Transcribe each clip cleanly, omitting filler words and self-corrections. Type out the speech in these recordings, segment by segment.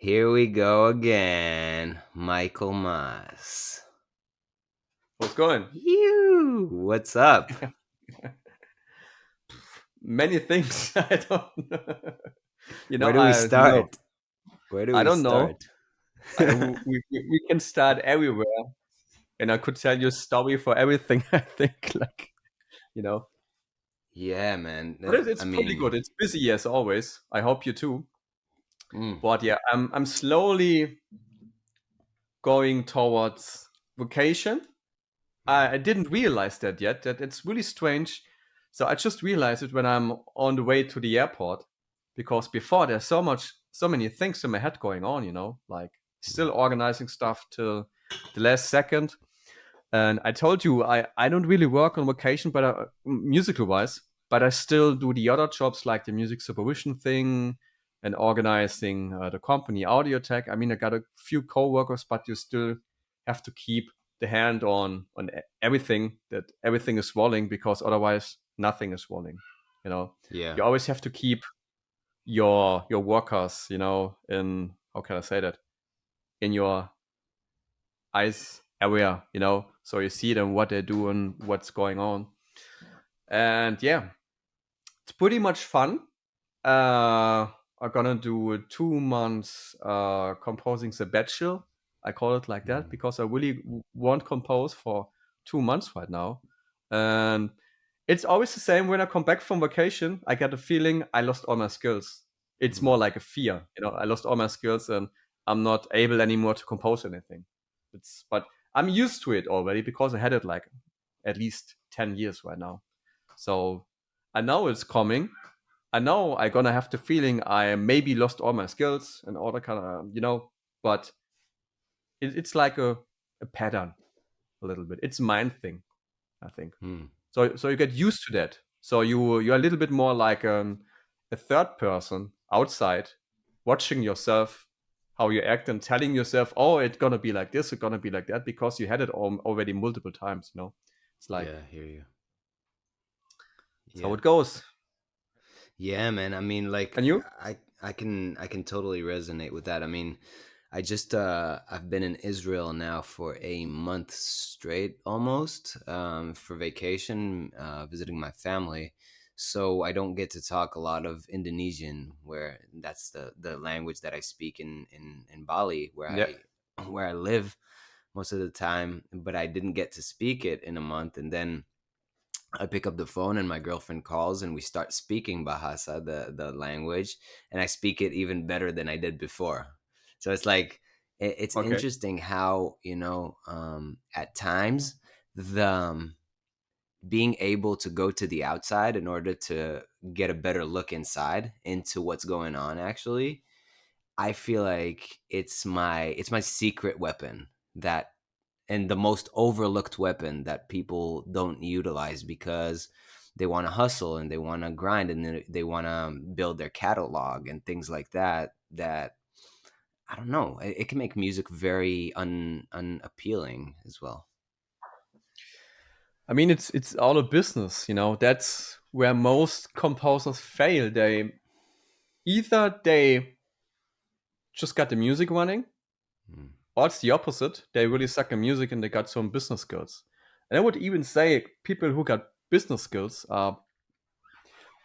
Here we go again, Michael Maas. How's it going? You, what's up? Many things. I don't know. Where do we I no, start? Where do I we don't know. start? We can start everywhere, and I could tell you a story for everything. I think, you know, Yeah, man. but it's I pretty mean, good. It's busy as always. I hope you too. mm, But yeah, I'm slowly going towards vacation. I didn't realize that yet. That it's really strange. So I just realized it when I'm on the way to the airport, because before there's so many things in my head going on. Like still organizing stuff till the last second. And I told you I don't really work on vacation, but musical wise, but I still do the other jobs like the music supervision thing and organizing the company audio tech. I mean, I got a few coworkers, but you still have to keep the hand on everything, that everything is rolling, because otherwise nothing is rolling. yeah, You always have to keep your workers, in, how can I say that, in your eyes area, so you see them, what they're doing, what's going on. And yeah, it's pretty much fun. I'm gonna do 2 months composing sabbatical. I call it like that because I really won't compose for 2 months right now. And it's always the same when I come back from vacation. I get a feeling I lost all my skills. It's more like a fear, I lost all my skills and I'm not able anymore to compose anything. But I'm used to it already because I had it like at least 10 years right now. So I know it's coming. I know I'm gonna have the feeling I maybe lost all my skills and all that kind of, but it's like a pattern a little bit. It's a mind thing, I think. mm, So you get used to that. So you're a little bit more like a third person outside, watching yourself, how you act, and telling yourself, oh, it's gonna be like this, it's gonna be like that, because you had it already multiple times. It's like, yeah. I hear you. it's how Yeah, it goes. yeah, man. I mean, And like, you? I can totally resonate with that. I mean, I've been in Israel now for a month straight, almost, for vacation, visiting my family. So I don't get to talk a lot of Indonesian, where that's the language that I speak in Bali, where Yeah. I live most of the time. But I didn't get to speak it in a month, and then I pick up the phone and my girlfriend calls and we start speaking Bahasa, the language, and I speak it even better than I did before. So it's like it's Okay. interesting how at times the being able to go to the outside in order to get a better look inside into what's going on. Actually, I feel like it's my secret weapon, that and the most overlooked weapon that people don't utilize because they want to hustle and they want to grind and they want to build their catalog and things like that. That I don't know, it can make music very unappealing as well. I mean, it's all a business, That's where most composers fail. They just got the music running, Mm, or it's the opposite. They really suck at music and they got some business skills. And I would even say people who got business skills are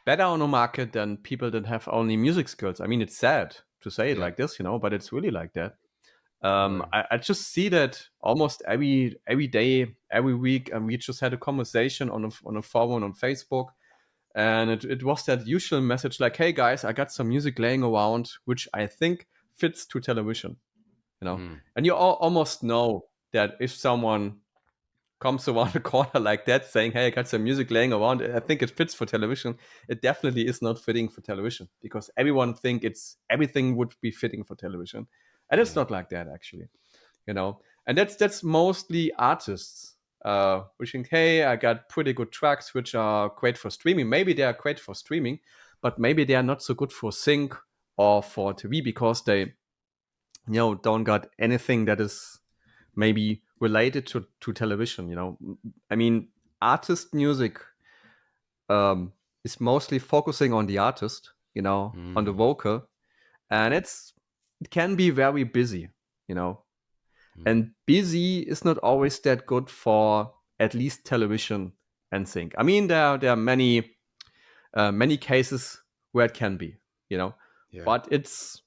better on the market than people that have only music skills. I mean, it's sad to say it yeah, like this, but it's really like that. or I just see that almost every day, every week, and we just had a conversation on a forum on Facebook, and it was that usual message like, "Hey guys, I got some music laying around, which I think fits to television." mm, And you almost know that if someone comes around the corner like that, saying, "Hey, I got some music laying around, I think it fits for television," it definitely is not fitting for television, because everyone think it's everything would be fitting for television, and it's yeah, not like that actually. And that's mostly artists which think, hey, I got pretty good tracks which are great for streaming. Maybe they are great for streaming, but maybe they are not so good for sync or for TV, because they don't got anything that is maybe related to television. I mean, artist music is mostly focusing on the artist, on the mm, vocal, and it's it can be very busy, you know. Mm. And busy is not always that good for at least television and sync. I mean, there are many cases where it can be, you know, Yeah. but it's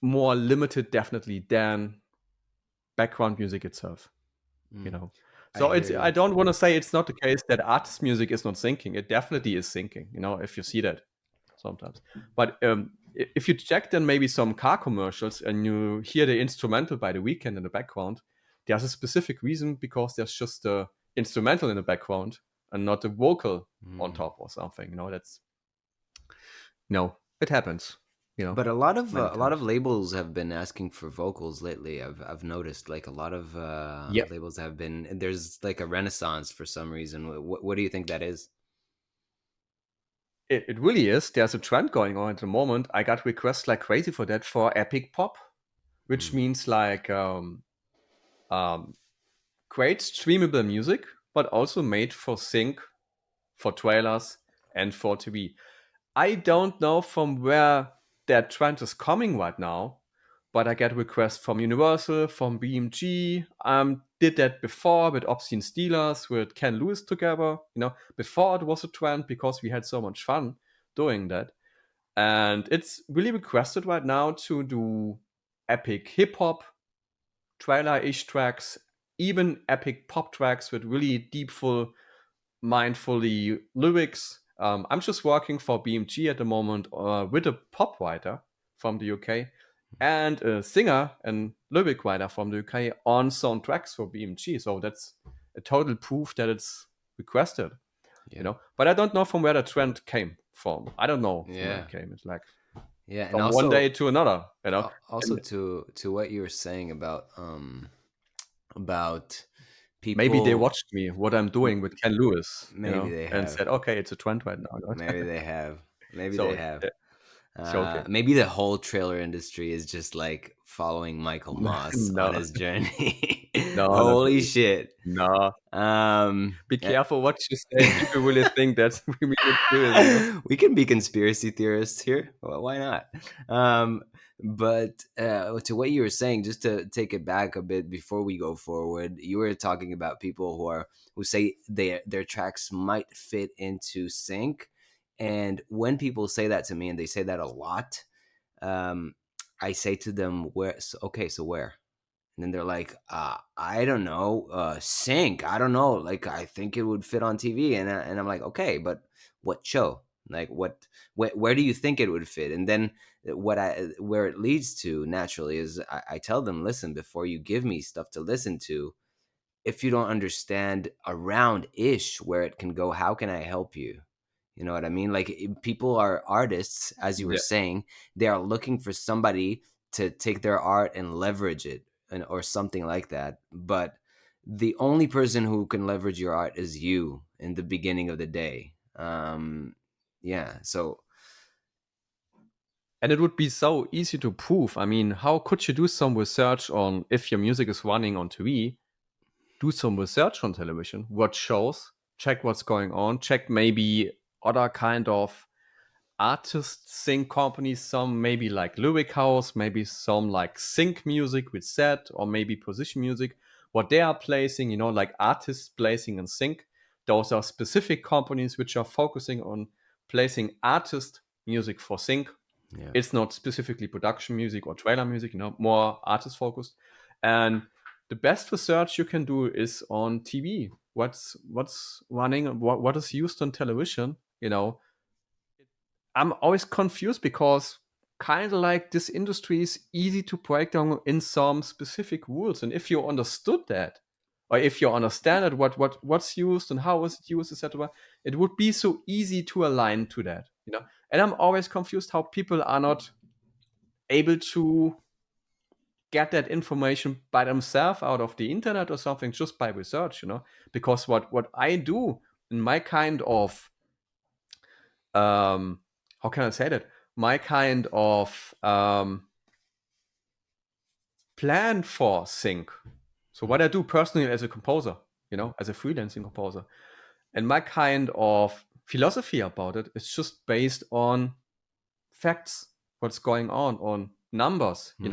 more limited definitely than background music itself, you Mm. know. I So hear it's I you. don't want to say it's not the case that artist music is not syncing. It definitely is syncing, you know, if you see that sometimes. But if you check then maybe some car commercials and you hear the instrumental by the weekend in the background, there's a specific reason because there's just the instrumental in the background and not the vocal on Mm. top or something. You know, that's no, it happens. You know, But many a lot of times. labels have been asking for vocals lately. I've noticed like a lot of Yeah, labels have been. There's like a renaissance for some reason. What do you think that is? it really is. There's a trend going on at the moment. I got requests like crazy for that for epic pop, which Mm. means like um, great streamable music, but also made for sync, for trailers, and for TV. I don't know from where that trend is coming right now, but I get requests from Universal, from BMG. Did that before with Obscene Steelers, with Ken Lewis together. You know, before it was a trend because we had so much fun doing that. And it's really requested right now to do epic hip hop, trailer-ish tracks, even epic pop tracks with really deep, full, mindfully lyrics. I'm just working for BMG at the moment with a pop writer from the UK and a singer and lyric writer from the UK on soundtracks for BMG. So that's a total proof that it's requested, you Yeah. know. But I don't know from where the trend came from. I don't know from where Yeah. it came. It's like Yeah, and from one day also to another, you know. also And to what you were saying about maybe they people. watched me what I'm m- doing with Ken Lewis, you Maybe know, they and have. said, okay, it's a trend right now. Maybe they have. Maybe they So have. joking. Maybe the whole trailer industry is just like following Michael Moss on No, his journey. no, not Holy really. shit. No, be Eh, careful what you say. People really think that we mean it serious, you know? we can be conspiracy theorists here. Well, why not? But to what you were saying, just to take it back a bit before we go forward, you were talking about people who say their tracks might fit into sync, and when people say that to me, and they say that a lot, um, I say to them, "Where? Okay, so where?" And then they're like, I don't know, sync. I don't know. Like, I think it would fit on TV. And I'm like, okay, but what show? Like, where do you think it would fit? And then where it leads to naturally is I tell them, listen, before you give me stuff to listen to, if you don't understand around ish where it can go, how can I help you? You know what I mean? Like people are artists, as you were Yeah. saying, they are looking for somebody to take their art and leverage it or something like that. But the only person who can leverage your art is you in the beginning of the day. Yeah. So And it would be so easy to prove. I mean, how could you do some research on if your music is running on TV? Do some research on television, watch shows, check what's going on, check maybe other kind of artist sync companies, some maybe like Lyric House, maybe some like sync music with set, or maybe position music, what they are placing, you know, like artists placing and sync. Those are specific companies which are focusing on placing artist music for sync. yeah. It's not specifically production music or trailer music, you know, more artist focused. And the best research you can do is on TV. What's running? What is used on television? You know, I'm always confused because kind of like this industry is easy to break down in some specific rules. And if you understood that, or if you understand it, what's used and how is it used, etc., it would be so easy to align to that, you know. And I'm always confused how people are not able to get that information by themselves out of the internet or something just by research, you know. Because what I do in my kind of how can I say that? My kind of plan for sync. So Mm. what I do personally as a composer, you know, as a freelancing composer, and my kind of philosophy about it is just based on facts, what's going on numbers, Hmm.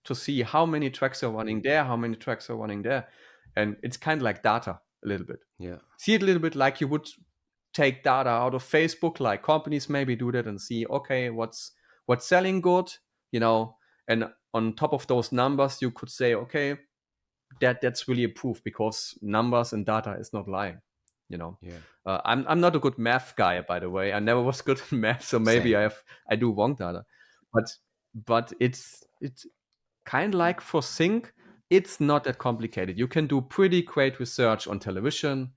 to see how many tracks are running there, how many tracks are running there. And it's kind of like data a little bit. Yeah. See it a little bit like you would take data out of Facebook, like companies maybe do that and see, okay, what's selling good, you know, and on top of those numbers, you could say, okay, that's really a proof because numbers and data is not lying, you know. Yeah. I'm not a good math guy, by the way. I never was good in math, so maybe Same. I do wrong data, but it's kind of like for sync. It's not that complicated. You can do pretty great research on television,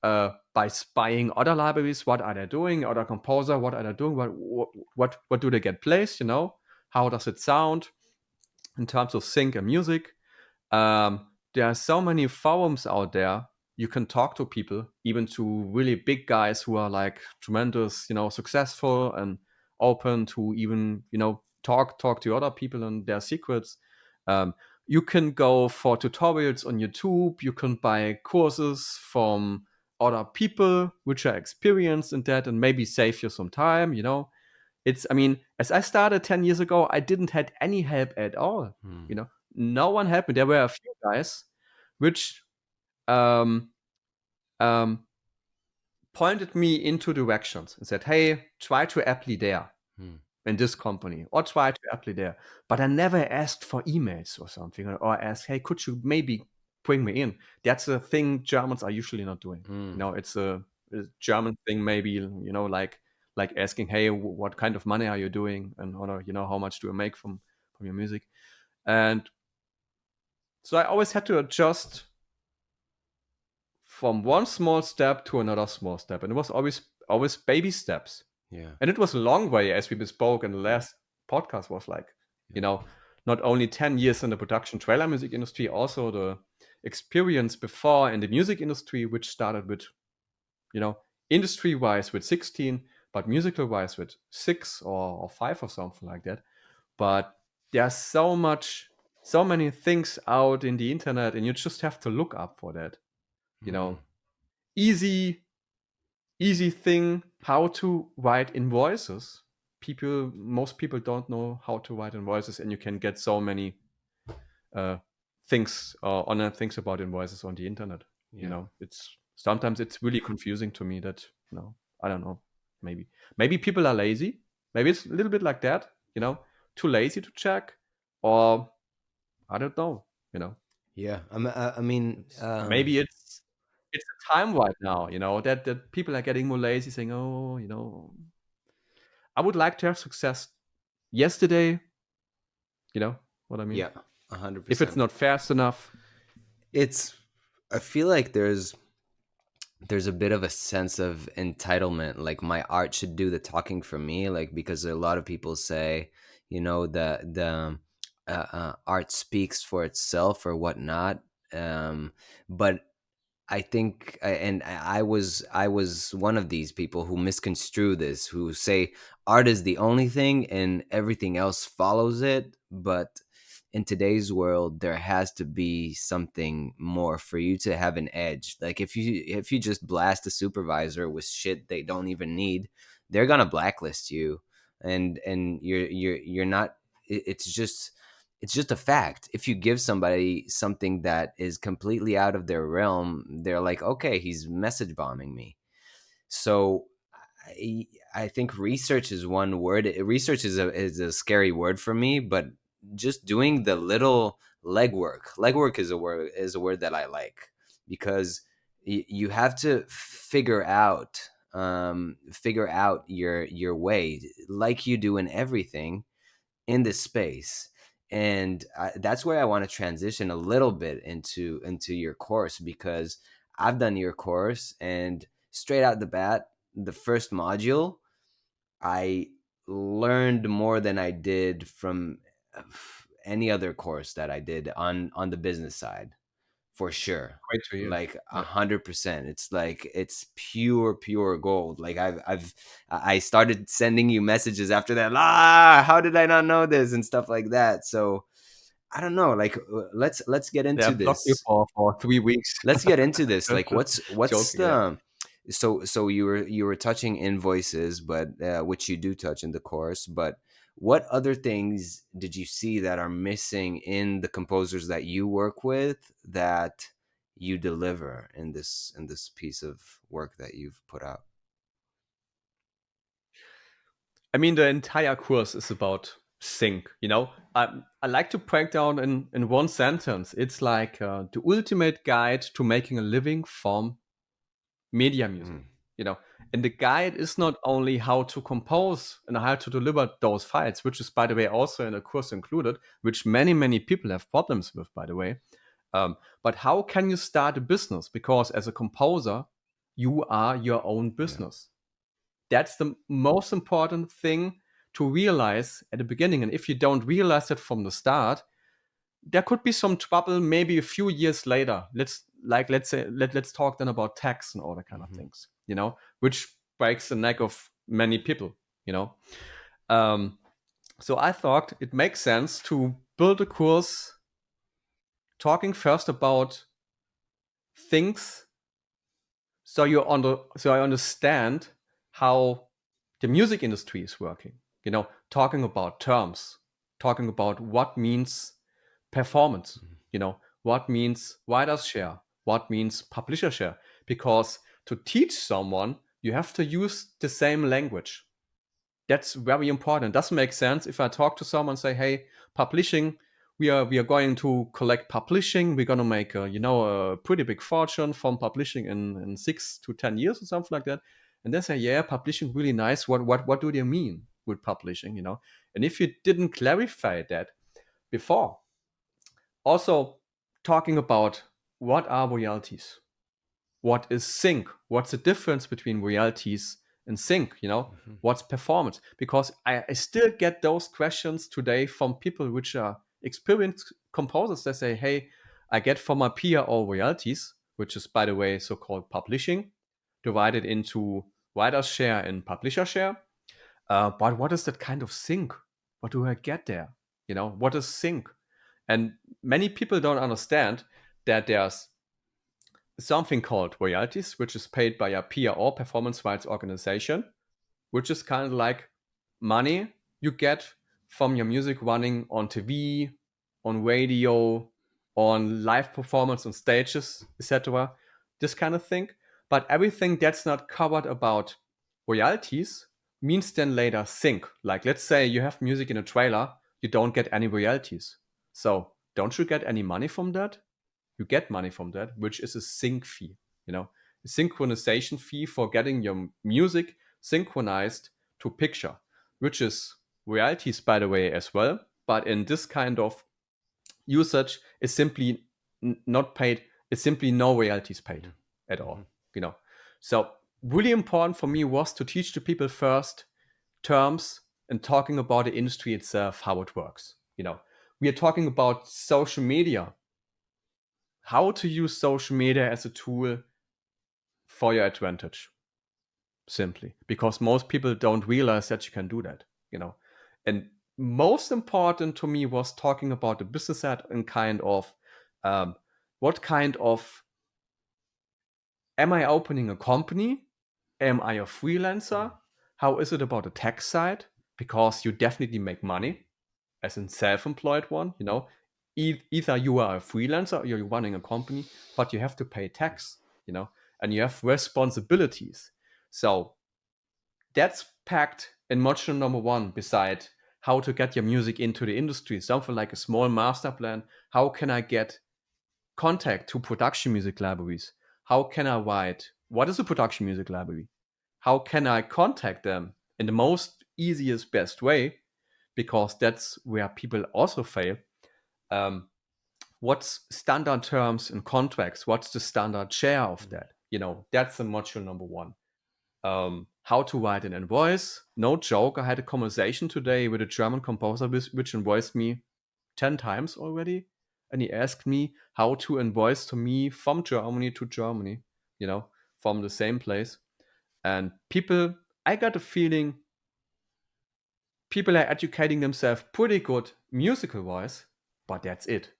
by spying other libraries. What are they doing? Other composer, what are they doing? What do they get placed? You know, how does it sound in terms of sync and music? There are so many forums out there. You can talk to people, even to really big guys who are like tremendous, successful and open to even, talk to other people and their secrets. Um, you can go for tutorials on YouTube. You can buy courses from other people which are experienced in that and maybe save you some time. I mean, as I started 10 years ago, I didn't had any help at all. Hmm. No one helped me. There were a few guys which um, um, pointed me into directions and said, hey, try to apply there Hmm. in this company or try to apply there. But I never asked for emails or something or asked, hey, could you maybe bring me in? That's a thing Germans are usually not doing. Hmm. It's a German thing, maybe, like asking, hey, what kind of money are you doing? And, or, how much do you make from your music? And so I always had to adjust from one small step to another small step. And it was always baby steps. Yeah. And it was a long way, as we bespoke in the last podcast, was like, Yeah. you know, not only 10 years in the production trailer music industry, also the experience before in the music industry, which started with, industry wise with 16, but musical wise with 6 or 5 or something like that. But there's so many things out in the internet, and you just have to look up for that. You Hmm. know, easy easy thing how to write invoices. Most people don't know how to write invoices, and you can get so many uh, things online things about invoices on the internet. Yeah. It's sometimes it's really confusing to me that I don't know, maybe people are lazy. Maybe it's a little bit like that. Too lazy to check, or I don't know. Yeah. I mean, Maybe it's a time right now. That people are getting more lazy, saying, "Oh, I would like to have success yesterday." You know what I mean? yeah, a hundred If it's percent. not fast enough, It's. I feel like there's a bit of a sense of entitlement, like my art should do the talking for me, like because a lot of people say, the art speaks for itself or whatnot. But I think, and I was one of these people who misconstrue this, who say art is the only thing and everything else follows it. But in today's world, there has to be something more for you to have an edge. Like if you just blast a supervisor with shit they don't even need, they're gonna blacklist you, and you're not. It's just a fact. If you give somebody something that is completely out of their realm, they're like, okay, he's message bombing me. So I think research is one word. Research is a scary word for me, but just doing the little legwork. Legwork is a word that I like, because you have to figure out your way, like you do in everything in this space. And that's where I want to transition a little bit into your course, because I've done your course, and straight out the bat, the first module, I learned more than I did from any other course that I did on the business side, for sure. great to hear. Like a Yeah, 100%. It's like it's pure gold. Like I started sending you messages after that. How did I not know this and stuff like that? So I don't know. Like let's get yeah. I into blocked you this. for 3 weeks. Let's get into this. Like what's Joking, yeah. the so you were touching invoices, but which you do touch in the course, but what other things did you see that are missing in the composers that you work with that you deliver in this piece of work that you've put out? I mean, the entire course is about sync. I like to break down in one sentence. It's like the ultimate guide to making a living from media music. Mm, You know, and the guide is not only how to compose and how to deliver those files, which is, by the way, also in the course included, which many people have problems with, by the way. But how can you start a business? Because as a composer, you are your own yeah. business. That's the most important thing to realize at the beginning. And if you don't realize it from the start, there could be some trouble maybe a few years later. Let's talk then about tax and all that kind of Hmm. things, which breaks the neck of many people, you know. Um, so I thought it makes sense to build a course talking first about things so I understand how the music industry is working. Talking about terms, talking about what means performance. What means writer's share, what means publisher share. Because to teach someone, you have to use the same language. That's very important. It doesn't make sense if I talk to someone and say, "Hey, publishing, we are going to collect publishing. We're going to make a pretty big fortune from publishing in 6 to 10 years or something like that." And they say, "Yeah, publishing really nice. What do they mean with publishing?" And if you didn't clarify that before, also talking about what are royalties, what is sync, what's the difference between royalties and sync, Hmm. what's performance, because I still get those questions today from people which are experienced composers that say, "Hey, I get from my peer all royalties," which is, by the way, so-called publishing, divided into writer share and publisher share. But what is that kind of sync? What do I get there? What is sync? And many people don't understand that there's something called royalties, which is paid by a peer or performance rights organization, which is kind of like money you get from your music running on TV, on radio, on live performance on stages, etc. This kind of thing. But everything that's not covered about royalties means then later sync. Like, let's say you have music in a trailer, you don't get any royalties. So don't you get any money from that? You get money from that, which is a sync fee, a synchronization fee for getting your music synchronized to picture, which is royalties, by the way, as well. But in this kind of usage, is simply not paid. It's simply no royalties paid Hmm. at Hmm. all. So really important for me was to teach the people first terms and talking about the industry itself, how it works. We are talking about social media, how to use social media as a tool for your advantage, simply because most people don't realize that you can do that. And most important to me was talking about the business side and kind of um, what kind of, am I opening a company, am I a freelancer, how is it about the tax side, because you definitely make money as a self-employed one. Either you are a freelancer or you're running a company, but you have to pay tax, and you have responsibilities. So that's packed in module number one, beside how to get your music into the industry, something like a small master plan. How can I get contact to production music libraries? How can I write? What is a production music library? How can I contact them in the most easiest, best way? Because that's where people also fail. Um, what's standard terms and contracts? What's the standard share of that? That's the module number one. How to write an invoice. No joke, I had a conversation today with a German composer which invoiced me 10 times already. And he asked me how to invoice to me from Germany to Germany, from the same place. And I got a feeling people are educating themselves pretty good musical wise, but that's it,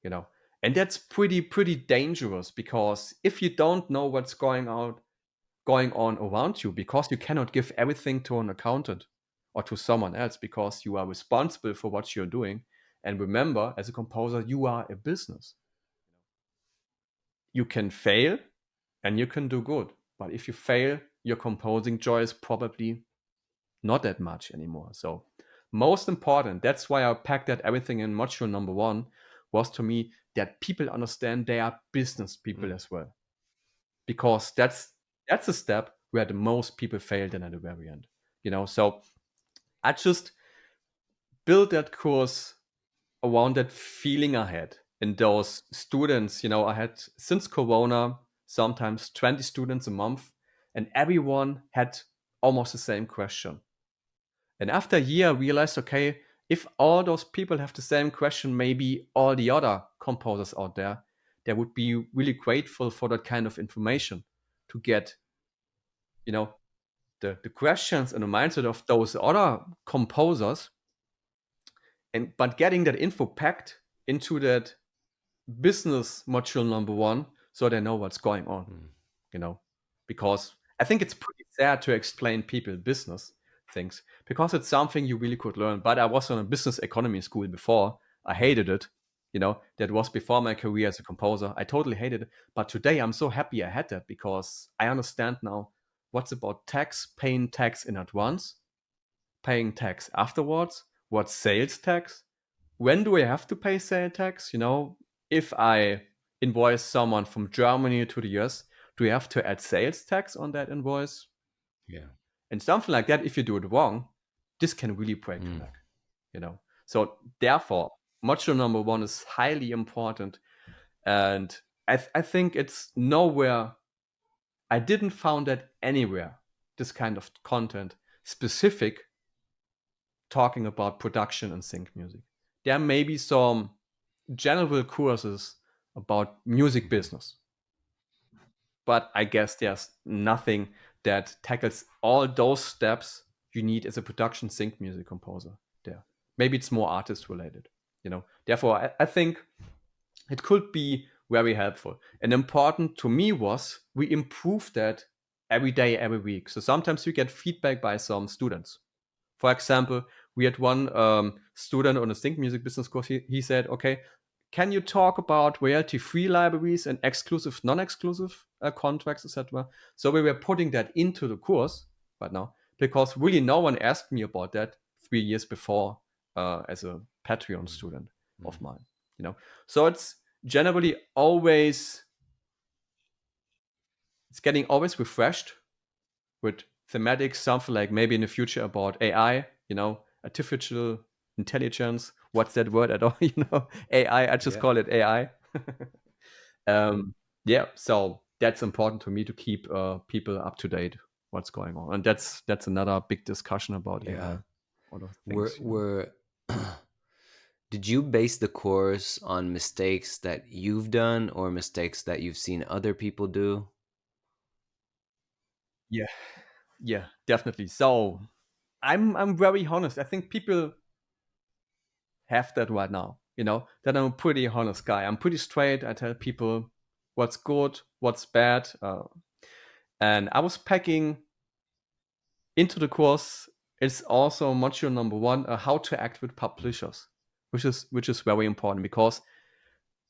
you know. And that's pretty dangerous, because if you don't know what's going on around you, because you cannot give everything to an accountant or to someone else, because you are responsible for what you're doing. And remember, as a composer, you are a business. You can fail and you can do good. But if you fail, your composing joy is probably not that much anymore. So, most important, that's why I packed that everything in module number one, was to me that people understand they are business people Mm. as well. Because that's a step where the most people fail then at the very end. So I just built that course around that feeling I had in those students. I had, since Corona, sometimes 20 students a month, and everyone had almost the same question. And after a year, I realized, okay, if all those people have the same question, maybe all the other composers out there, they would be really grateful for that kind of information to get, you know, the questions and the mindset of those other composers, and but getting that info packed into that business module number one, so they know what's going on, Mm. you know, because I think it's pretty sad to explain people business things, because it's something you really could learn. But I was on a business economy school before. I hated it. That was before my career as a composer. I totally hated it. But today I'm so happy I had that, because I understand now what's about tax, paying tax in advance, paying tax afterwards, what's sales tax, when do I have to pay sales tax? If I invoice someone from Germany to the US, do you have to add sales tax on that invoice? Yeah. And something like that, if you do it wrong, this can really break your Mm. neck. So therefore, module number one is highly important. And I think it's nowhere, I didn't found that anywhere, this kind of content specific talking about production and sync music. There may be some general courses about music Mhm. business, but I guess there's nothing that tackles all those steps you need as a production sync music composer there. Maybe it's more artist related. Therefore, I think it could be very helpful. And important to me was we improve that every day, every week. So sometimes we get feedback by some students. For example, we had one student on a sync music business course. He said, okay, can you talk about royalty-free libraries and exclusive, non-exclusive contracts, etc.? So we were putting that into the course right now, because really no one asked me about that 3 years before as a Patreon Mm. student of Mm. mine. So it's generally always, it's getting always refreshed with thematics, something like maybe in the future about AI, artificial intelligence. What's that word at all? AI. I just Yeah. call it AI. Yeah, so that's important to me to keep people up to date what's going on, and that's another big discussion about Yeah. AI. Other Were things. were did you base the course on mistakes that you've done or mistakes that you've seen other people do? Yeah, yeah, definitely. So I'm very honest. I think people have that right now. That I'm a pretty honest guy. I'm pretty straight. I tell people what's good, what's bad. And I was packing into the course. It's also module number one, how to act with Mm. publishers, which is very important, because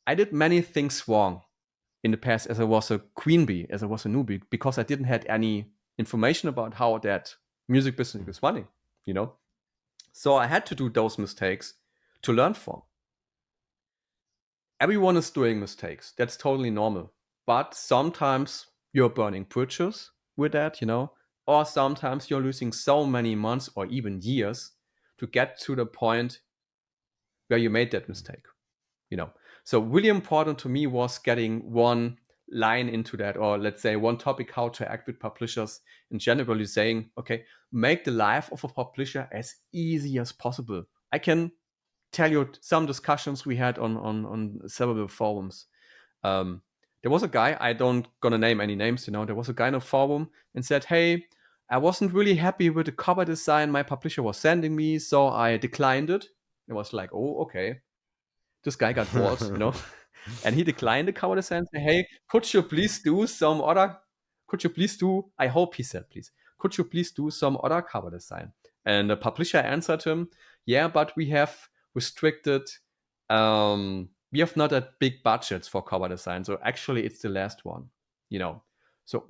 I did many things wrong in the past as I was a queen bee, as I was a newbie, because I didn't had any information about how that music business Mm. is running. You know, so I had to do those mistakes to learn from. Everyone is doing mistakes. That's totally normal. But sometimes you're burning bridges with that, or sometimes you're losing so many months or even years to get to the point where you made that Mm. mistake. So really important to me was getting one line into that, or let's say one topic, how to act with publishers in generally saying, okay, make the life of a publisher as easy as possible. I can tell you some discussions we had on several forums. um, there was a guy, I don't gonna name any names. There was a guy in a forum and said, hey, I wasn't really happy with the cover design my publisher was sending me, so I declined it. It was like, oh, okay, this guy got balls. And he declined the cover design and said, hey, could you please do, I hope he said, please, could you please do some other cover design? And the publisher answered him, yeah, but we have restricted, we have not a big budgets for cover design. So actually, it's the last one, you know. So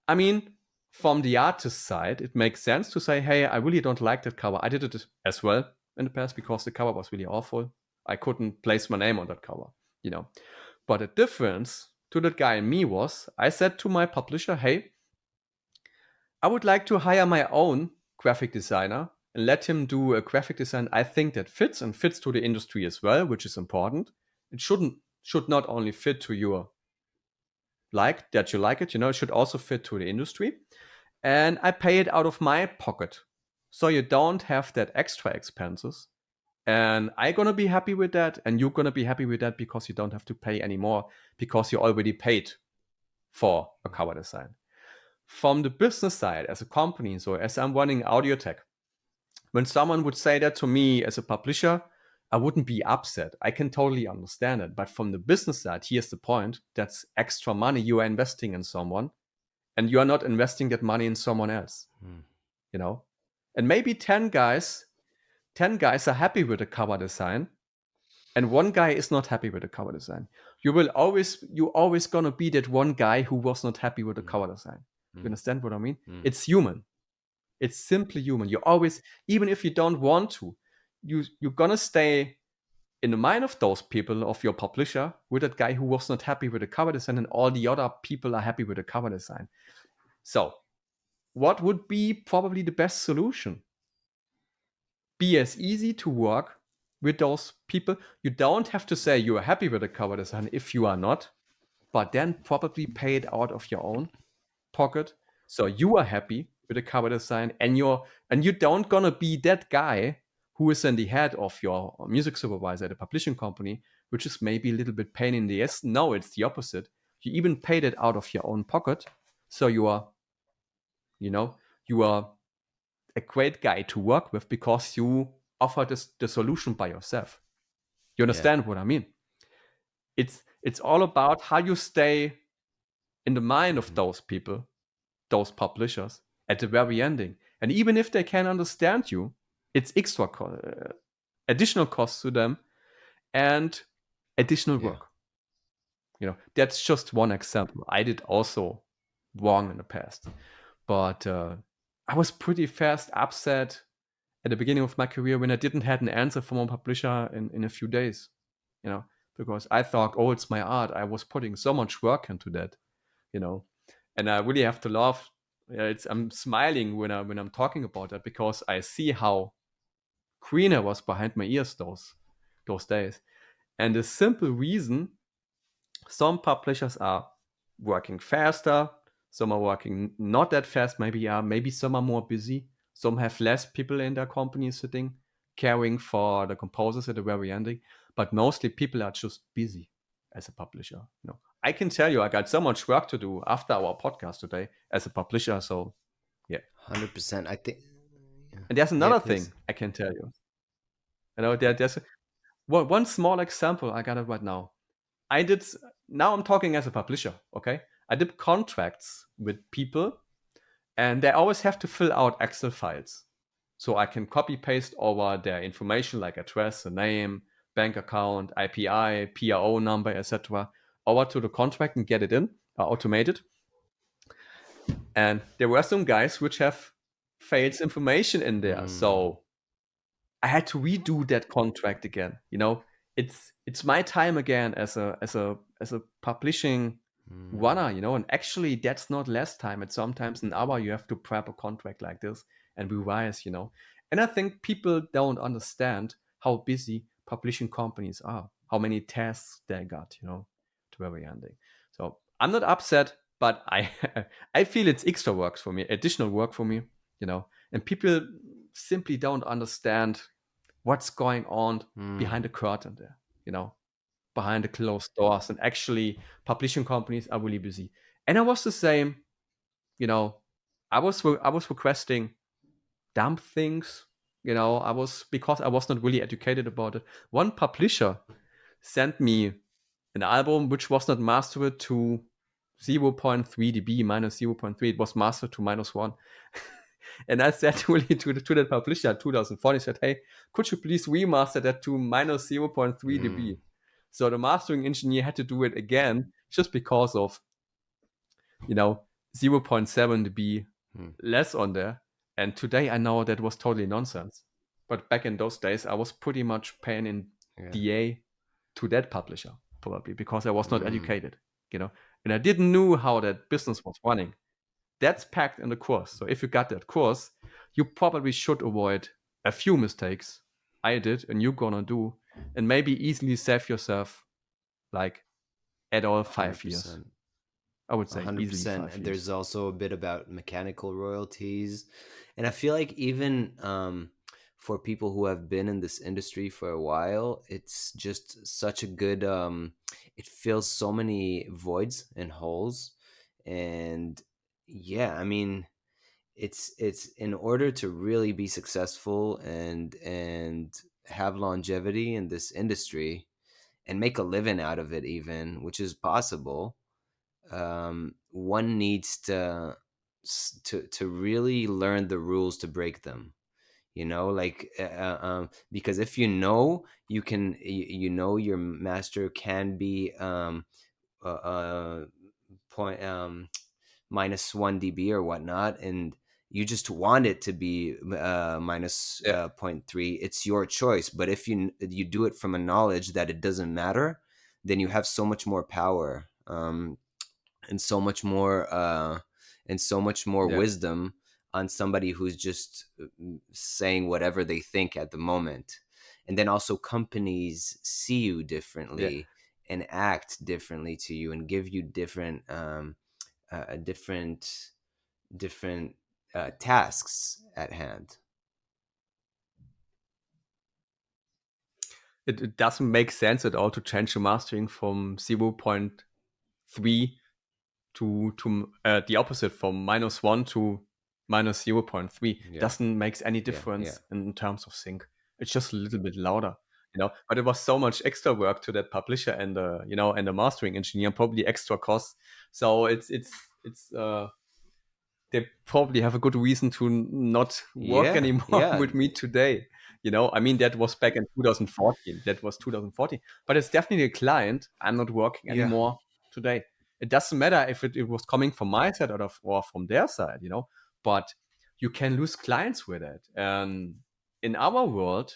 I mean, from the artist side, it makes sense to say, hey, I really don't like that cover. I did it as well in the past because the cover was really awful. I couldn't place my name on that cover, you know. But the difference to that guy and me was I said to my publisher, hey, I would like to hire my own graphic designer and let him do a graphic design I think that fits and fits to the industry as well, which is important. It should not only fit to your like that you like it, you know, it should also fit to the industry. And I pay it out of my pocket. So you don't have that extra expenses. And I'm gonna be happy with that, and you're gonna be happy with that because you don't have to pay anymore because you already paid for a cover design. From the business side, as a company, so as I'm running audio tech, when someone would say that to me as a publisher, I wouldn't be upset. I can totally understand it. But from the business side, here's the point: that's extra money you are investing in someone, and you are not investing that money in someone else. You know, and maybe 10 guys are happy with the cover design, and one guy is not happy with the cover design. You always gonna be that one guy who was not happy with the cover design. You understand what I mean? It's human. It's simply human. You always, even if you don't want to, you're gonna stay in the mind of those people, of your publisher, with that guy who was not happy with the cover design, and all the other people are happy with the cover design. So, what would be probably the best solution? Be as easy to work with those people. You don't have to say you are happy with the cover design if you are not, but then probably pay it out of your own pocket so you are happy with the cover design, and you don't gonna be that guy who is in the head of your music supervisor at a publishing company, which is maybe a little bit pain in the ass. No, it's the opposite. You even paid it out of your own pocket, so you know you are a great guy to work with because you offer the solution by yourself. You Yeah. understand what I mean? It's all about how you stay in the mind of those people, those publishers, at the very ending. And even if they can understand you, it's additional costs to them and additional Yeah. work. You know, that's just one example. I did also wrong in the past, but I was pretty fast upset at the beginning of my career when I didn't had an answer from a publisher in a few days. You know, because I thought, oh, it's my art. I was putting so much work into that. You know, and I really have to laugh. I'm smiling when I'm talking about that because I see how green I was behind my ears those days. And the simple reason, some publishers are working faster, some are working not that fast, maybe some are more busy, some have less people in their company sitting caring for the composers at the very ending, but mostly people are just busy as a publisher. You know, I can tell you I got so much work to do after our podcast today as a publisher. So yeah. 100%. I think. Yeah. And there's Yeah, another please. thing I can tell you. You know, there's one small example I got it right now. I did Now I'm talking as a publisher, okay? I did contracts with people, and they always have to fill out Excel files. So I can copy paste over their information like address, a name, bank account, IPI, PRO number, etc. over to the contract and get it in automated. And there were some guys which have failed information in there. Mm, So I had to redo that contract again. You know, it's my time again as a publishing mm, runner. You know, and actually that's not less time. It's sometimes an hour you have to prep a contract like this and revise. You know, and I think people don't understand how busy publishing companies are, how many tasks they got. You know, to very ending. So I'm not upset, but I I feel it's extra work for me, additional work for me. You know, and people simply don't understand what's going on behind mm, the curtain there, you know, behind the closed doors. And actually, publishing companies are really busy. And I was the same, you know. I was requesting dumb things, you know. I was because I was not really educated about it. One publisher sent me an album which was not mastered to zero point 0.3 dB, minus zero point 0.3. It was mastered to minus one. And I said really to the publisher in 2014, I said, hey, could you please remaster that to minus 0.3 Mm. dB? So the mastering engineer had to do it again just because of, you know, 0.7 dB Mm. less on there. And today I know that was totally nonsense. But back in those days, I was pretty much paying in Yeah. DA to that publisher, probably because I was not Mm. educated, you know, and I didn't know how that business was running. That's packed in the course. So if you got that course, you probably should avoid a few mistakes I did and you're gonna do, and maybe easily save yourself like at all 5 years. 100%. I would say easily 100%. 5 years. There's also a bit about mechanical royalties. And I feel like even for people who have been in this industry for a while, it's just such a good, it fills so many voids and holes. And yeah, I mean, it's in order to really be successful and have longevity in this industry and make a living out of it even, which is possible. One needs to really learn the rules to break them, like because if you know, you know your master can be point minus 1 dB or whatnot, and you just want it to be minus Yeah, zero point 0.3. It's your choice, but if you do it from a knowledge that it doesn't matter, then you have so much more power, and so much more yeah, wisdom on somebody who's just saying whatever they think at the moment. And then also companies see you yeah. differently and act differently to you and give you different different tasks at hand. It doesn't make sense at all to change the mastering from 0.3 to the opposite, from -1 to minus 0.3. Yeah, Doesn't make any yeah, yeah, difference in terms of sync. It's just a little bit louder, you know. But it was so much extra work to that publisher and and the mastering engineer, probably extra costs. So it's they probably have a good reason to not work yeah, anymore yeah, with me today. You know, I mean, that was back in 2014. That was 2014. But it's definitely a client I'm not working yeah. anymore today. It doesn't matter if it was coming from my side or from their side, but you can lose clients with it. And in our world,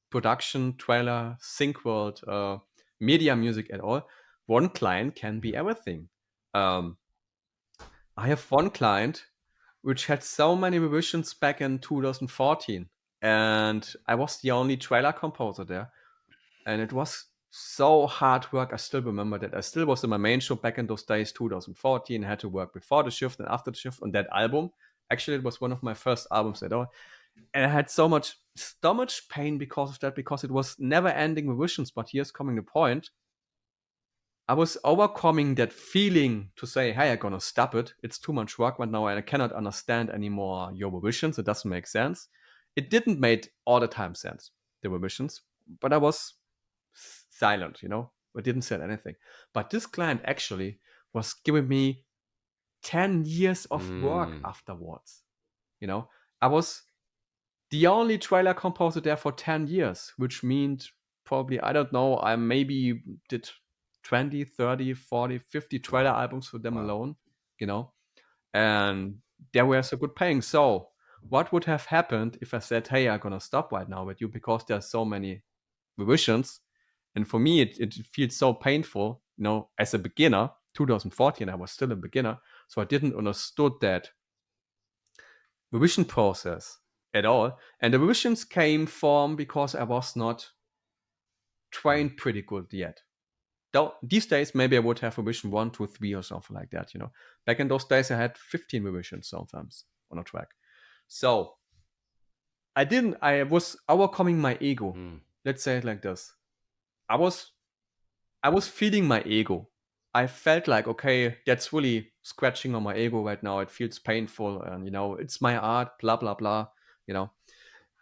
production, trailer, sync world, media music at all, one client can be everything. Um, I have one client which had so many revisions back in 2014, and I was the only trailer composer there, and it was so hard work. I still remember that. I still was in my main show back in those days, 2014. I had to work before the shift and after the shift on that album. Actually, it was one of my first albums at all, and I had so much pain because of that, because it was never ending revisions. But here's coming the point: I was overcoming that feeling to say, hey, I'm gonna stop it. It's too much work right now and I cannot understand anymore your revisions. It doesn't make sense. It didn't make all the time sense, the revisions, but I was silent, I didn't say anything. But this client actually was giving me 10 years of work Mm. afterwards. You know, I was the only trailer composer there for 10 years, which means probably, I don't know, I maybe did 20, 30, 40, 50 trailer albums for them Wow. alone, you know, and they were so good paying. So, what would have happened if I said, hey, I'm gonna stop right now with you because there's so many revisions? And for me, it feels so painful, as a beginner. 2014, I was still a beginner, so I didn't understood that revision process at all. And the revisions came from because I was not Mm. trained pretty good yet. Though these days, maybe I would have revision 1, 2, 3 or something like that. Back in those days, I had 15 revisions sometimes on a track. So I was overcoming my ego. Mm. Let's say it like this. I was, I was feeding my ego. I felt like, okay, that's really scratching on my ego right now. It feels painful, and it's my art, blah blah blah. You know,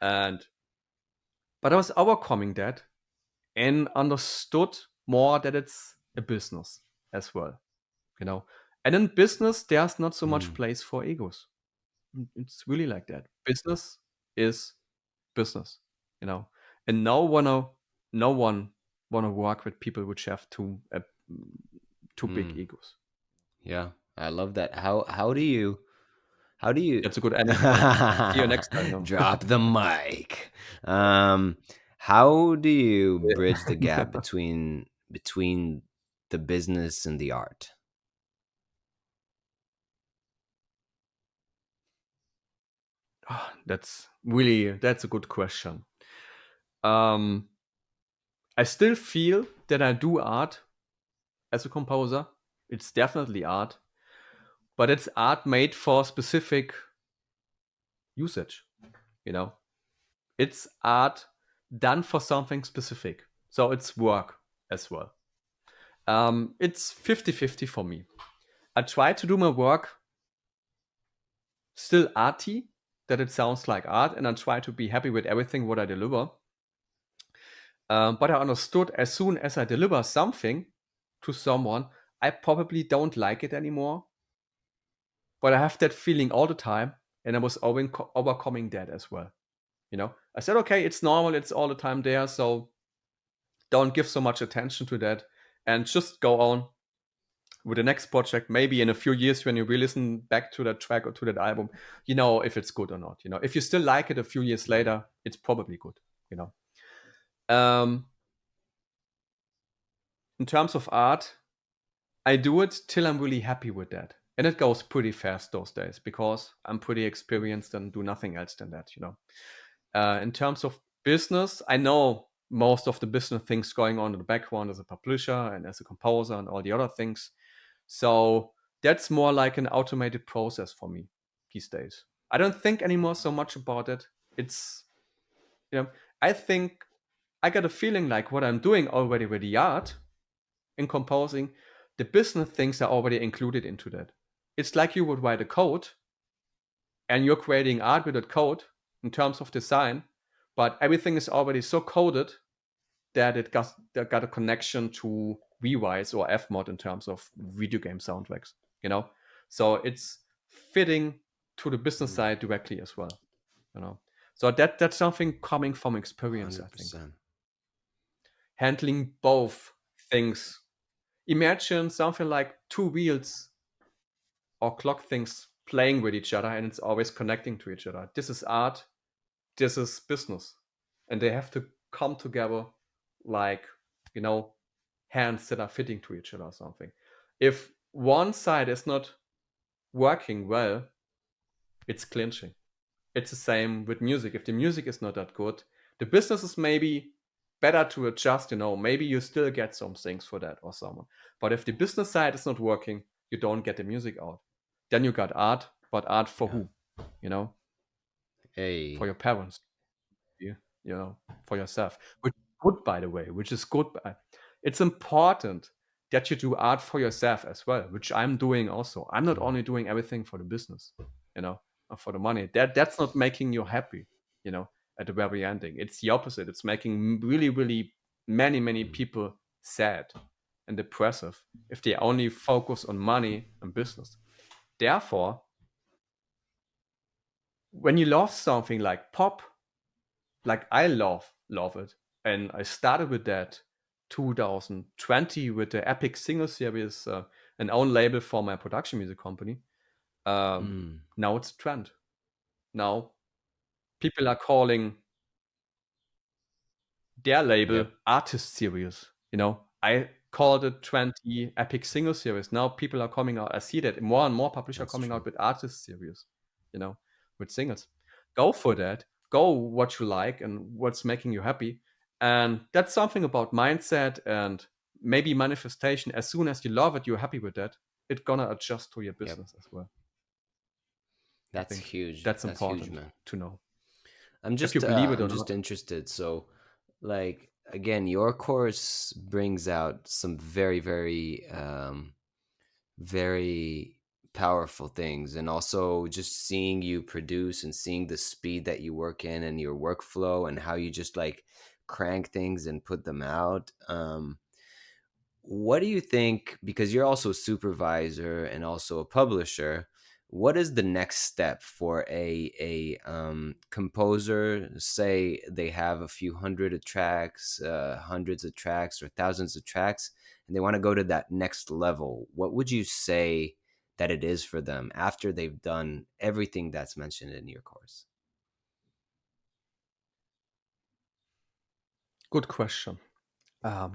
and but I was overcoming that and understood more that it's a business as well. And in business, there's not so much Mm. place for egos. It's really like that. Business is business, you know, and no one wanna work with people which have too big Mm, egos. yeah, I love that. How do you That's a good ending point. See you next time, no? drop the mic? Um, how do you bridge the gap between the business and the art? That's a good question. Um, I still feel that I do art as a composer. It's definitely art, but it's art made for specific usage, you know? It's art done for something specific. So it's work as well. It's 50-50 for me. I try to do my work still arty, that it sounds like art, and I try to be happy with everything what I deliver. But I understood as soon as I deliver something to someone, I probably don't like it anymore. But I have that feeling all the time, and I was overcoming that as well. You know, I said, okay, it's normal, it's all the time there, so don't give so much attention to that, and just go on with the next project. Maybe in a few years, when you re-listen back to that track or to that album, you know if it's good or not. You know, if you still like it a few years later, it's probably good. You know, um, in terms of art, I do it till I'm really happy with that. And it goes pretty fast those days because I'm pretty experienced and do nothing else than that, you know. In terms of business, I know most of the business things going on in the background as a publisher and as a composer and all the other things. So that's more like an automated process for me these days. I don't think anymore so much about it. It's, you know, I think I got a feeling like what I'm doing already with the art in composing, the business things are already included into that. It's like you would write a code and you're creating art with that code in terms of design, but everything is already so coded that that got a connection to rewise or fmod in terms of video game soundtracks, you know. So it's fitting to the business Mm, side directly as well, you know. So that's something coming from experience, I think. 100%. Handling both things. Imagine something like two wheels or clock things playing with each other and it's always connecting to each other. This is art, this is business. And they have to come together like, you know, hands that are fitting to each other or something. If one side is not working well, it's clinching. It's the same with music. If the music is not that good, the business is maybe better to adjust, you know, maybe you still get some things for that or someone. But if the business side is not working, you don't get the music out. Then you got art, but art for Yeah. who? You know, for Hey. your parents, you know, for yourself. Which is good, by the way, which is good. It's important that you do art for yourself as well, which I'm doing also. I'm not Mm, only doing everything for the business, you know, or for the money. That's not making you happy, you know, at the very ending. It's the opposite. It's making really, really many mm, people sad and depressive if they only focus on money and business. Therefore, when you love something like pop, like I love it, and I started with that 2020 with the Epic Single Series, an own label for my production music company. mm. Now it's a trend. Now people are calling their label Yep. artist series. You know, I called it 20 Epic Single Series. Now people are coming out. I see that more and more publishers are That's coming true. out with artist series. You know, with singles. Go for that. Go what you like and what's making you happy. And that's something about mindset and maybe manifestation. As soon as you love it, you're happy with that. It's gonna adjust to your Yep. business as well. I That's think huge. that's That's huge, important man. to know I'm if you just believe it or I'm just not. interested. So, like, again, your course brings out some very powerful things, and also just seeing you produce and seeing the speed that you work in and your workflow and how you just like crank things and put them out. What do you think, because you're also a supervisor and also a publisher, what is the next step for a composer? Say they have a few hundred of tracks, hundreds of tracks, or thousands of tracks, and they want to go to that next level. What would you say that it is for them after they've done everything that's mentioned in your course? Good question.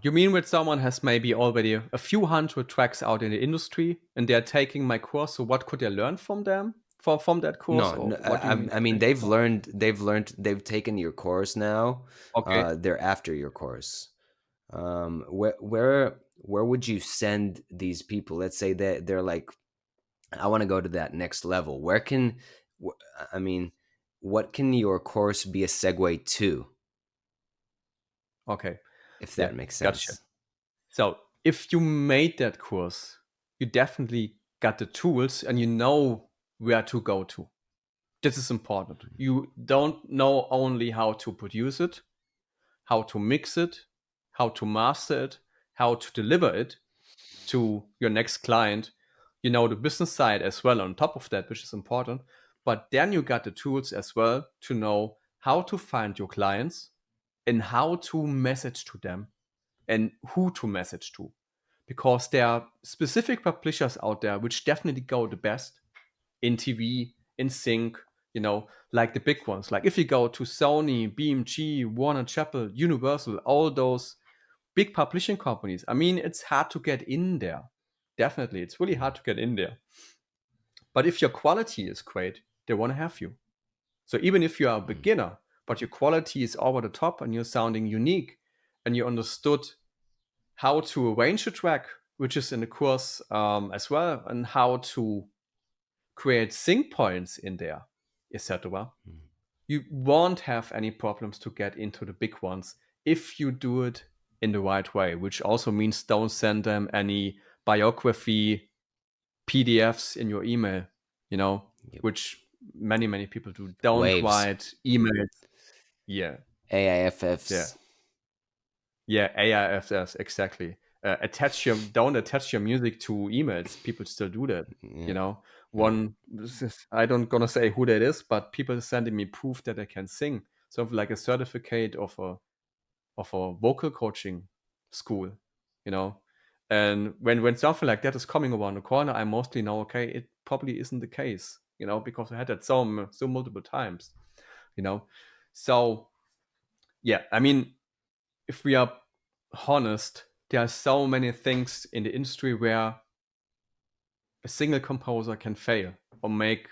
You mean when someone has maybe already a few hundred tracks out in the industry and they're taking my course? So what could they learn from them from that course, No, or no, what do you mean I mean exactly? they've taken your course now. Okay, They're after your course. Where would you send these people? Let's say that they're like, I want to go to that next level. Where can, I mean, what can your course be a segue to, okay, if yeah, that makes gotcha. sense? So if you made that course, you definitely got the tools and you know where to go to. This is important. You don't know only how to produce it, how to mix it, how to master it, how to deliver it to your next client. You know the business side as well on top of that, which is important. But then you got the tools as well to know how to find your clients and how to message to them and who to message to. Because there are specific publishers out there which definitely go the best in TV, in sync, like the big ones. Like if you go to Sony, BMG, Warner Chappell, Universal, all those big publishing companies, I mean, it's hard to get in there. Definitely, it's really hard to get in there. But if your quality is great, they want to have you. So even if you are a Mm, beginner, but your quality is over the top and you're sounding unique and you understood how to arrange a track, which is in the course as well, and how to create sync points in there, etc. mm, You won't have any problems to get into the big ones if you do it in the right way, which also means don't send them any biography PDFs in your email, you know, yep. which many people do. Don't Waves, write emails. Yeah, yeah. AIFFs. Yeah, AIFS, exactly. Don't attach your music to emails. People still do that. You Yeah. know, Mm, I don't gonna say who that is, but people sending me proof that I can sing. Something like a certificate of a vocal coaching school. You know, and when something like that is coming around the corner, I mostly know, okay, it probably isn't the case. You know, because I had that so multiple times. You know, so yeah, I mean, if we are honest, there are so many things in the industry where a single composer can fail or make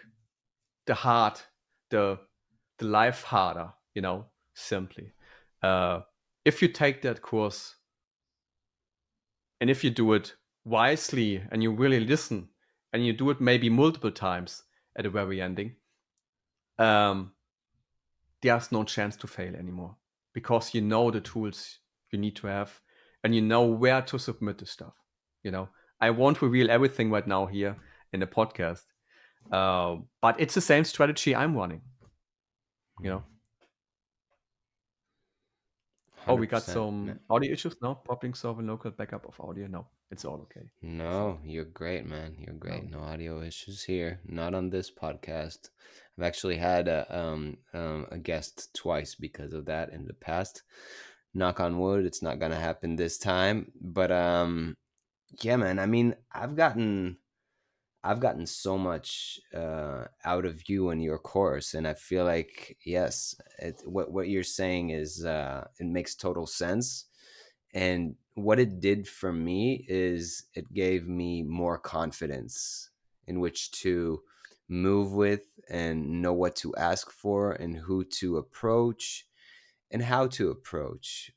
the hard, the the life harder. Simply. Uh, if you take that course and if you do it wisely and you really listen and you do it maybe multiple times at the very ending, um, there's no chance to fail anymore because you know the tools you need to have and you know where to submit the stuff. You know, I won't reveal everything right now here in the podcast, but it's the same strategy I'm running. You mm. know, oh, we got 100%. some audio issues. No, popping solve and local backup of audio. No, it's all okay. It's all No, okay. you're great, man. You're great. No. No audio issues here. Not on this podcast. I've actually had a guest twice because of that in the past. Knock on wood, it's not gonna happen this time. But yeah, man. I mean, I've gotten so much out of you and your course, and I feel like yes, what you're saying is it makes total sense. And what it did for me is it gave me more confidence in which to move with and know what to ask for and who to approach and how to approach.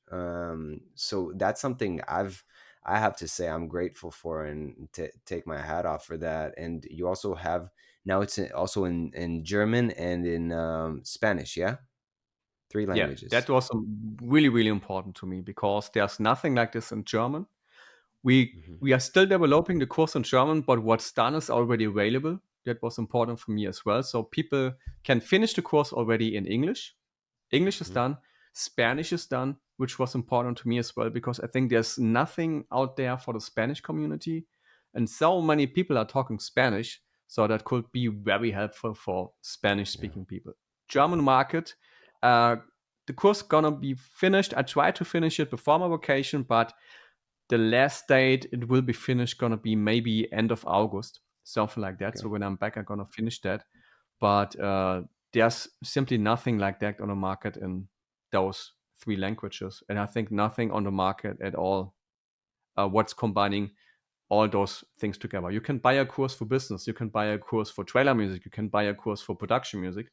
So that's something I have to say I'm grateful for and take my hat off for that. And you also have now it's also in German and in Spanish, yeah, three Yeah, languages. that was really important to me because there's nothing like this in German. We are still developing the course in German, but what's done is already available. That was important for me as well. So people can finish the course already in English. English is Hmm. done. Spanish is done, which was important to me as well because I think there's nothing out there for the Spanish community, and so many people are talking Spanish. So that could be very helpful for Spanish Yeah. speaking people. German market, uh, the course gonna be finished. I try to finish it before my vacation, but the last date it will be finished gonna be maybe end of August, something like that. Okay. So when I'm back, I'm gonna finish that. But there's simply nothing like that on the market in those three languages, and I think nothing on the market at all. What's combining all those things together? You can buy a course for business, you can buy a course for trailer music, you can buy a course for production music,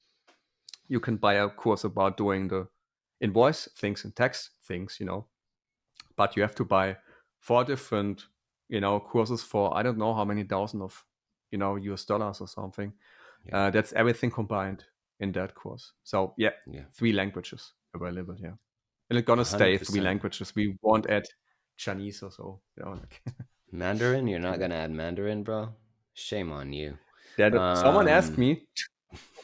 you can buy a course about doing the invoice things and tax things, but you have to buy four different, courses for I don't know how many thousand of, US dollars or something. Yeah. That's everything combined in that course. So yeah, Yeah. three languages available. Yeah, and it's gonna A hundred stay three percent. languages. We won't add Chinese or so. Like Mandarin? You're to not that. gonna add Mandarin, bro? Shame on you. That someone Um,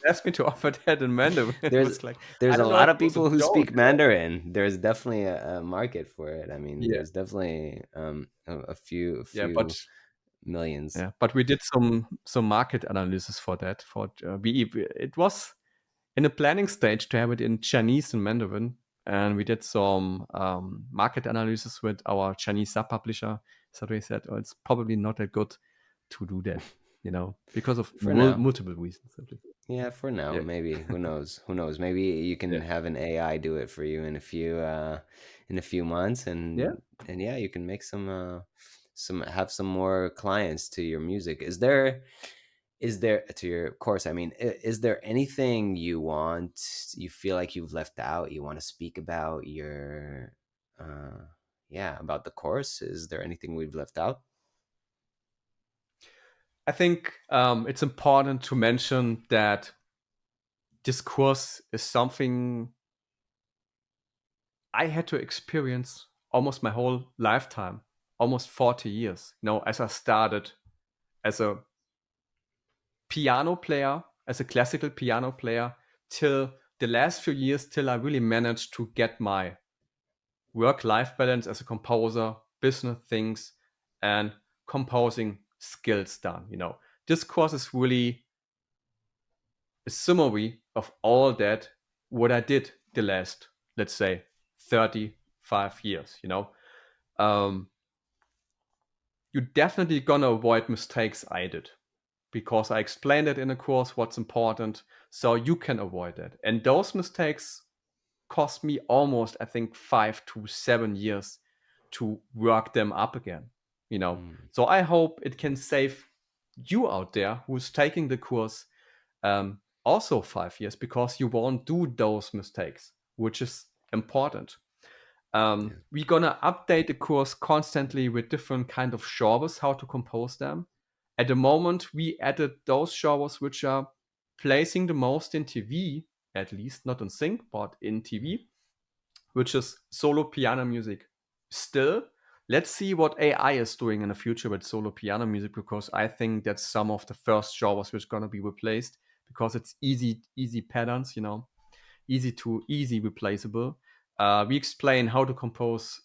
asked me to offer that in Mandarin. It there's was like I there's a don't know if lot it of was a people who joke. speak Mandarin. There's definitely a market for it. I mean, Yeah, there's definitely a few yeah, but millions. yeah, but we did some market analysis for that. For it was in the planning stage to have it in Chinese and Mandarin, and we did some market analysis with our Chinese sub publisher. So they said, "Oh, it's probably not that good to do that, because of For now. multiple reasons." Simply. Yeah, for now, Yeah, maybe. Who knows? Who knows? Maybe you yeah, can have an AI do it for you in a few months, yeah. and yeah, you can make some have some more clients to your music. Is there to your course? I mean, is there anything you feel like you've left out, you want to speak about your yeah, about the course? Is there anything we've left out? I think it's important to mention that this course is something I had to experience almost my whole lifetime, almost 40 years. As I started as a piano player, as a classical piano player, till the last few years, till I really managed to get my work life balance as a composer, business things, and composing skills done. This course is really a summary of all that, what I did the last, let's say, 35 years. Um, you're definitely gonna avoid mistakes I did because I explained it in the course what's important, so you can avoid that. And those mistakes cost me almost, I think, 5 to 7 years to work them up again. Mm, So I hope it can save you out there who's taking the course also 5 years because you won't do those mistakes, which is important. yeah. We're gonna update the course constantly with different kind of genres, how to compose them. At the moment, we added those genres which are placing the most in TV, at least not in sync, but in TV, which is solo piano music. Still, let's see what AI is doing in the future with solo piano music because I think that's some of the first genres which are gonna be replaced because it's easy patterns, easy replaceable. We explain how to compose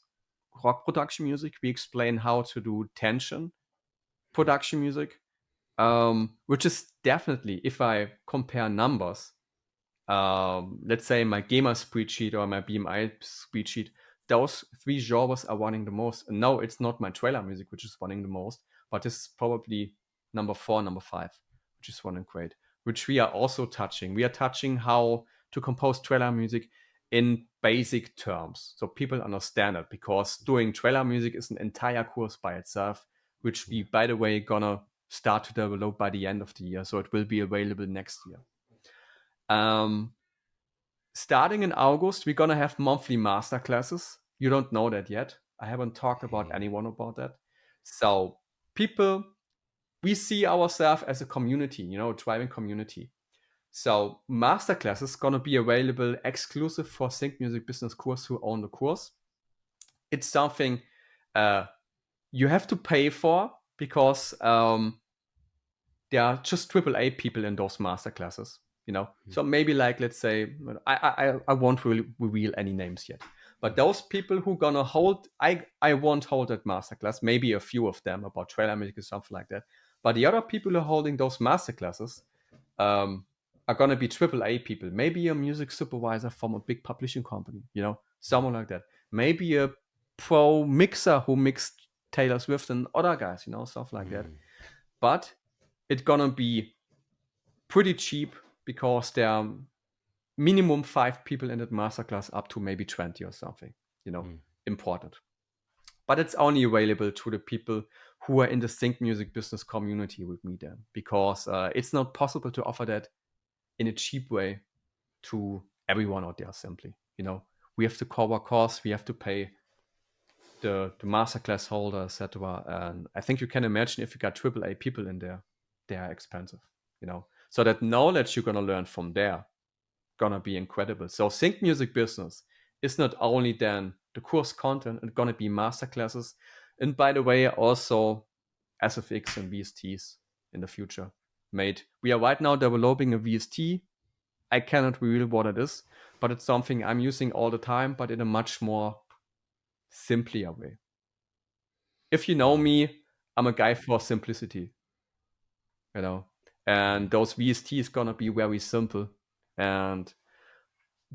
rock production music. We explain how to do tension production music, which is definitely, if I compare numbers, let's say my Gamer spreadsheet or my BMI spreadsheet, those three genres are running the most. And no, it's not my trailer music which is running the most, but this is probably number four, number five, which is running great. Which we are also touching. We are touching how to compose trailer music in basic terms, so people understand it. Because doing trailer music is an entire course by itself, which we, Yeah. by the way, gonna start to develop by the end of the year. So it will be available next year. Um, Starting in August, we're gonna have monthly master classes. You don't know that yet. I haven't talked about Hey. anyone about that. So people, we see ourselves as a community, driving community. So master classes gonna be available exclusive for Sync Music Business course who own the course. It's something uh, you have to pay for because there are just AAA people in those master classes, Mm, So maybe like, let's say, I won't really reveal any names yet, but mhm. those people who gonna hold, I won't hold that master class. Maybe a few of them about trailer music or something like that. But the other people who are holding those master classes are gonna be AAA people. Maybe a music supervisor from a big publishing company, someone like that. Maybe a pro mixer who mixed Taylor Swift and other guys, stuff like that. Mm. But it's gonna be pretty cheap because there are minimum 5 people in that masterclass up to maybe 20 or something, Mm. important. But it's only available to the people who are in the sync music business community with me then, because it's not possible to offer that in a cheap way to everyone out there simply. We have to cover costs, we have to pay the masterclass holder, etc. And I think you can imagine if you got AAA people in there, they are expensive, So that knowledge you're gonna learn from there gonna be incredible. So sync music business is not only then the course content, it's gonna be masterclasses. And by the way, also SFX and VSTs in the future made. We are right now developing a VST. I cannot reveal what it is, but it's something I'm using all the time, but in a much more simpler way. If you know Wow. me, I'm a guy for simplicity, you know. And those VST is gonna be very simple and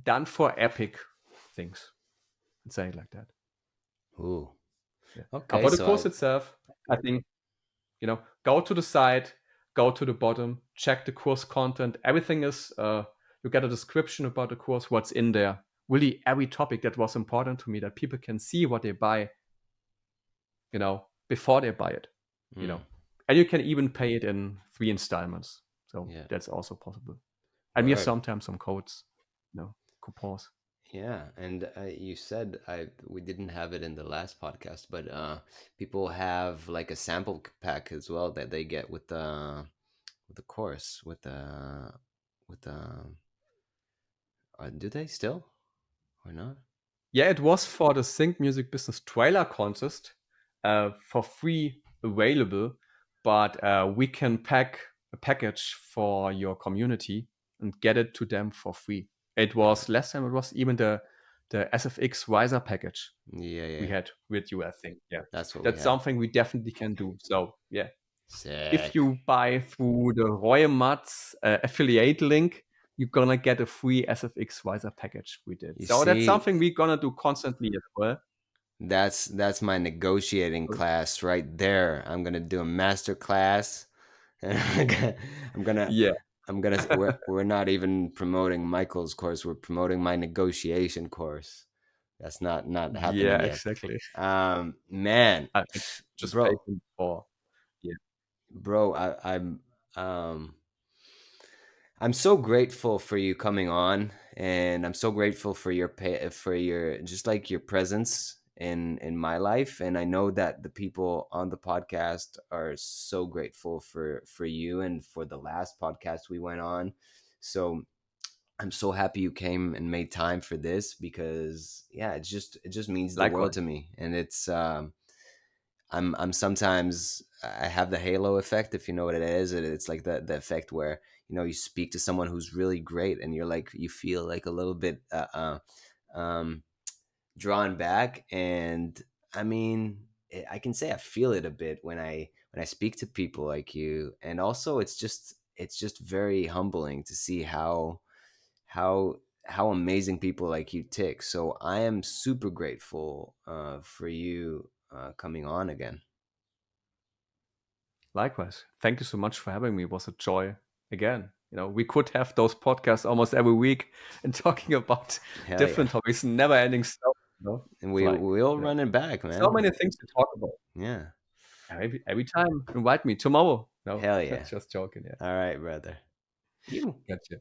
done for epic things. Say it like that. Ooh. Yeah. Okay, About the so course itself, I think, go to the site, go to the bottom, check the course content. Everything is, you get a description about the course, what's in there. Really, every topic that was important to me that people can see what they buy, before they buy it, mm, And you can even pay it in 3 installments. So yeah. that's also possible. And we have Word. sometimes some codes, coupons. Yeah, and you said we didn't have it in the last podcast, but people have like a sample pack as well that they get with the course with the do they still or not? Yeah, it was for the Sync Music Business trailer contest for free available, but we can pack a package for your community and get it to them for free. It was Yeah, last time, it was even the SFX Riser package yeah, we yeah. had with you, I think. Yeah, That's what we that's had. something we definitely can do. So, yeah. If Sick. you buy through the Roy Mats affiliate link, you're gonna get a free SFX Riser package we did. You So that's see, something we're gonna do constantly as well. that's my negotiating class right there. I'm gonna do a master class, and I'm gonna Yeah, we're not even promoting Michael's course. We're promoting my negotiation course. That's not yeah, happening yet. exactly. Man, I just paid bro, him for. Yeah, bro, um I'm so grateful for you coming on, and I'm so grateful for for your just like your presence in my life. And I know that the people on the podcast are so grateful for you and for the last podcast we went on. So I'm so happy you came and made time for this because yeah, it just means the world likewise. to me, and it's I'm sometimes I have the halo effect, if you know what it is. It's like the effect where you speak to someone who's really great, and you're like you feel like a little bit um, drawn back. And I mean, I can say I feel it a bit when I speak to people like you, and also it's just very humbling to see how how amazing people like you tick. So I am super grateful for you coming on again. Likewise. Thank you so much for having me. It was a joy again. We could have those podcasts almost every week and talking about Hell yeah. different topics, never ending stuff. And It's like, we'll run it back, so man. many things to talk about. Yeah. Every time, invite me tomorrow. No, Hell yeah. just joking. Yeah, All right, brother. You. gotcha.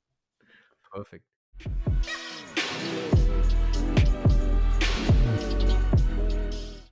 Perfect.